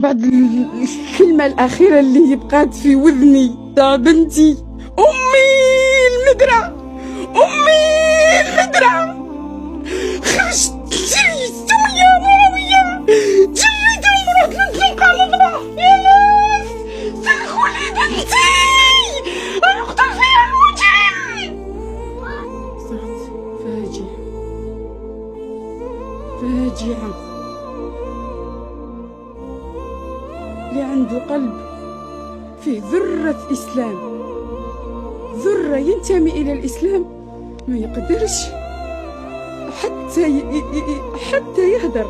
بعد الكلمة الأخيرة اللي بقات في وذني تاع بنتي، أمي المدرة، أمي المدرة، خرجت تجري سمية معاوية، جريت ورحت للزنقة على الله. يا ناس سلخوا لي بنتي، يقتل فيها المجرم. صارت فاجعة. اللي عنده قلب فيه ذرة إسلام، ذرة ينتمي إلى الإسلام، ما يقدرش حتى يهدر.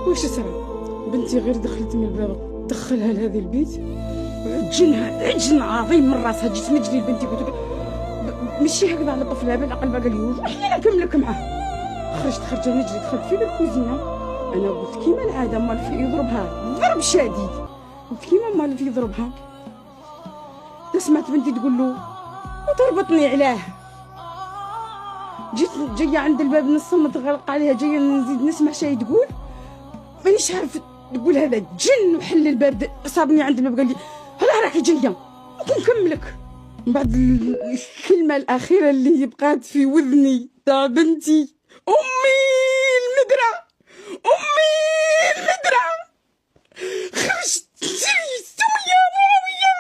واش صرا؟ بنتي غير دخلت من الباب دخلها لهذا البيت وعجنها عجن عظيم من راسها. جيت نجري لبنتي قلت مشي هكذا على طفلها بين قلبها قال لي وحنا نكملك معاه. خرجت نجري دخلت في الكوزينه. انا قلت كيما العاده مال في يضربها ضرب شديد، قلت كيما مال في يضربها. سمعت بنتي تقول له وتربطني علاه. جيت جايه عند الباب نصمت غلق عليها، جايه نزيد نسمع شي تقول مانيش عارفه تقول هذا جن وحل الباب. صابني عند الباب قال لي هلا راكي جايه نكملك. من بعد الكلمه الاخيره اللي بقات في وذني تاع بنتي، امي المدرة، امي المدرة، خرجت تجري سمية معاوية،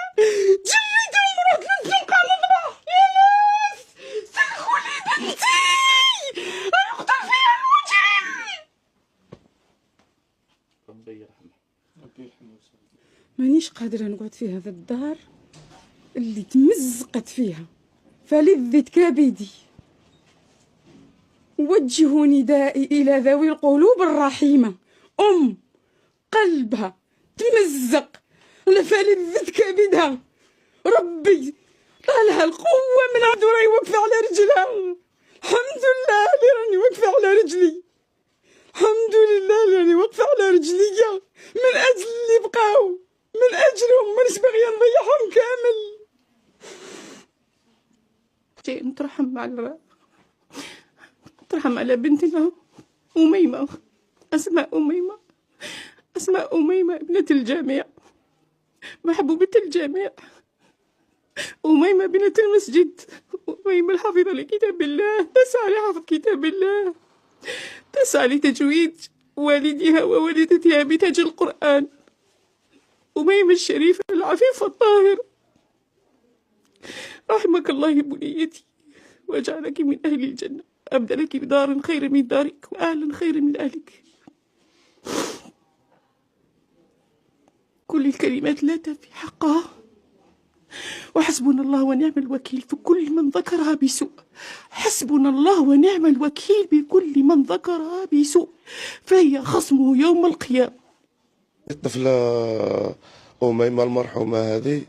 جريت ورحت للزنقة على الله. يا ناس سلخوا لي بنتي، يقتل فيها المجرم. ربي يرحمه. مانيش قادرة نقعد في هذا الدار اللي تمزقت فيها. فلذت كبدي. وجهوا ندائي إلى ذوي القلوب الرحيمة، قلبها تمزق فلذت كبدها. ربي طالها القوة من عنده راهي واقفة على رجلها. الحمد لله اللي راني واقفة على رجلي، الحمد لله اللي راني واقفة على رجلي من أجل اللي بقاو، من أجلهم مانيش باغية نضيعهم كامل. شيء نترحم على بنتنا أميمة، أسماء أميمة ابنة الجامع، محبوبة الجامع، أميمة بنة المسجد، أميمة الحافظة لكتاب الله، تسعى لحفظ كتاب الله، تسعى لتجويد والدها ووالدتها بتاج القرآن. أميمة الشريفة العفيفة الطاهرة، رحمك الله بنيتي وجعلك من أهل الجنة، أبدلك بدار خير من دارك وأهلا خير من أهلك. كل الكلمات لا تفي حقها، وحسبنا الله ونعم الوكيل في كل من ذكرها بسوء. حسبنا الله ونعم الوكيل بكل من ذكرها بسوء، فهي خصمه يوم القيامة. الطفلة أميمة المرحومة هذه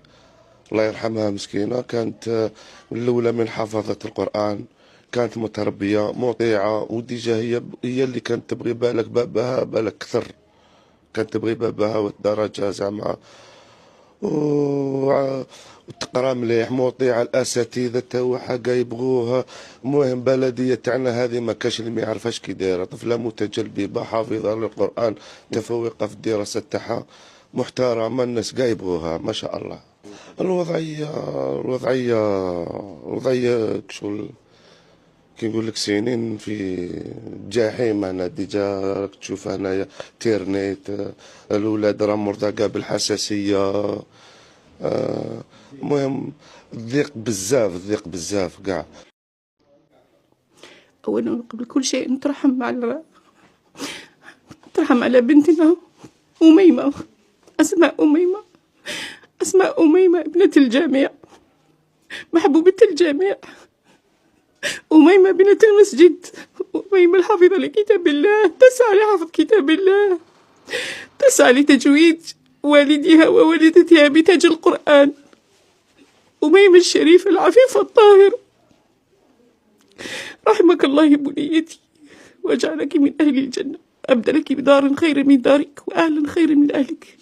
الله يرحمها مسكينة، كانت الأولى من حافظة القرآن، كانت متربية مطيعة، وديجا هي اللي كانت تبغي بابها بالك كثر، كانت تبغي بابها والدرجة زعما وتقرا مليح، مطيعة، الأساتذة تاوعها كاع يبغوها. المهم بلدية تاعنا هذه ما كاش اللي ما يعرفهاش كي دايرة، طفلة متجلببة حافظة للقرآن، متفوقة في الدراسة تاعها، محترمة، الناس كاع يبغوها ما شاء الله. الوضعية شغل كي نقول لك سنين في جحيم. انا ديجا راك تشوف هنايا تيرنيت، الاولاد راه مرتقى بالحساسيه. المهم الضيق بزاف كاع. اولا قبل كل شيء نترحم على بنتنا أميمة، أسماء أميمة ابنة الجامع، محبوبة الجامع، أميمة بنة المسجد، أميمة الحافظة لكتاب الله، تسعى لحفظ كتاب الله، تسعى لتجويد والدها ووالدتها بتاج القرآن. أميمة الشريفة العفيفة الطاهرة، رحمك الله بنيتي وجعلك من أهل الجنة، أبدلك بدار خير من دارك وأهلا خير من أهلك.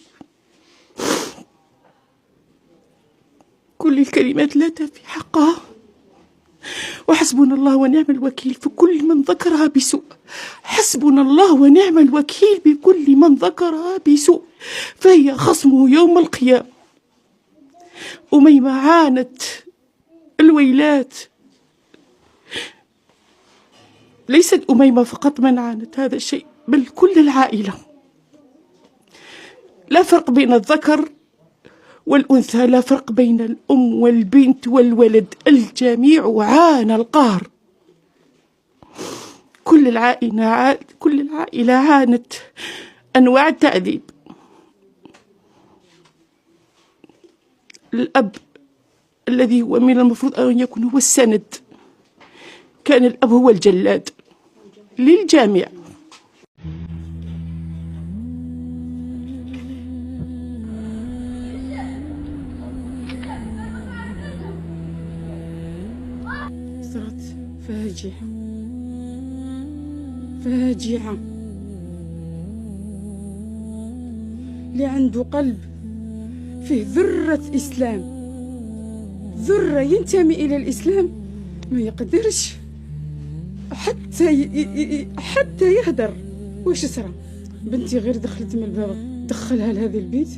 كل الكلمات لا تفي حقها، وحسبنا الله ونعم الوكيل في كل من ذكرها بسوء. حسبنا الله ونعم الوكيل بكل من ذكرها بسوء. فهي خصمه يوم القيامة. أميمة عانت الويلات، ليست أميمة فقط من عانت هذا الشيء، بل كل العائلة. لا فرق بين الذكر والأنثى، لا فرق بين الأم والبنت والولد، الجميع عانى القهر. كل العائلة عانت أنواع التعذيب. الأب الذي هو من المفروض أن يكون هو السند، كان الأب هو الجلاد للجميع. صارت فاجعة. اللي عنده قلب فيه ذرة إسلام، ذرة ينتمي إلى الإسلام، ما يقدرش حتى يهدر. واش صرا؟ بنتي غير دخلت من الباب دخلها لهذا البيت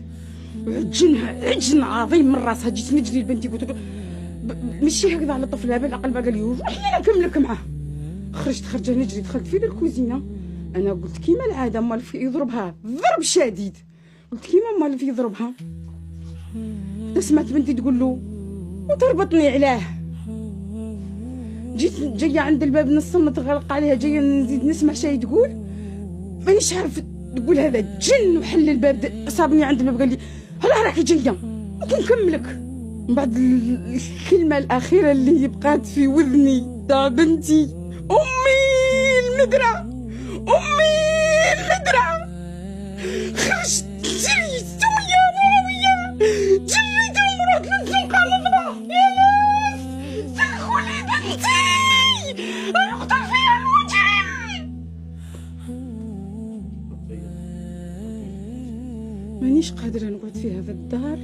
وعجنها عجن عظيم من راسها. جيت نجري لبنتي قلت له مشي هكذا على طفلها بالعقل، قال لي وحنا نكملك معاه. خرجت نجري، دخلت في الكوزينه. انا قلت كيما العاده مال في يضربها ضرب شديد، قلت كيما مال في يضربها. سمعت بنتي تقول له وتربطني علاه. جيت جايه عند الباب نصمت غلق عليها، جايه نزيد نسمع شي تقول، مانيش عارف تقول هذا جن وحل الباب. صابني عند الباب قال لي هلا راكي جايه نكملك. من بعد الكلمه الاخيره اللي بقات في وذني تاع بنتي، امي المدرعه، امي المدرعه. خرجت جريت ويا معاويه، جريت ورحت للسوق على الصباح. يا ناس سلخوا لي بنتي، يقتل فيها المجرم. مانيش قادره نقعد في هذا الدار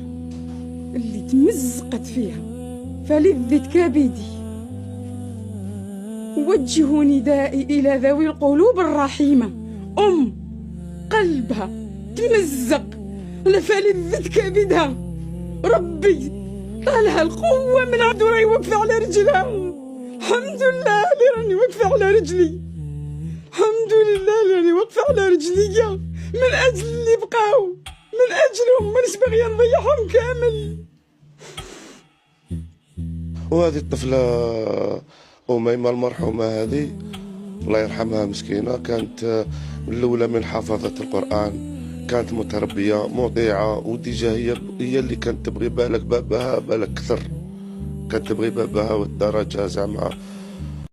اللي تمزقت فيها، فلذت كبدي. وجهوا ندائي إلى ذوي القلوب الرحيمة، قلبها تمزق لفلذت كبدها. ربي طالها القوة من عنده راهي واقفة على رجلها. الحمد لله اللي راني واقفة على رجلي، الحمد لله اللي راني واقفة على رجلي من أجل اللي بقاو، من أجلهم مانيش باغية نضيعهم كامل. وهذه الطفلة أميمة المرحومة هذه الله يرحمها مسكينة، كانت من الأولى من حافظة القرآن، كانت متربية مطيعة، وديجا هي اللي كانت تبغي بالك بابها بالك كثر، كانت تبغي بابها والدرجة زعما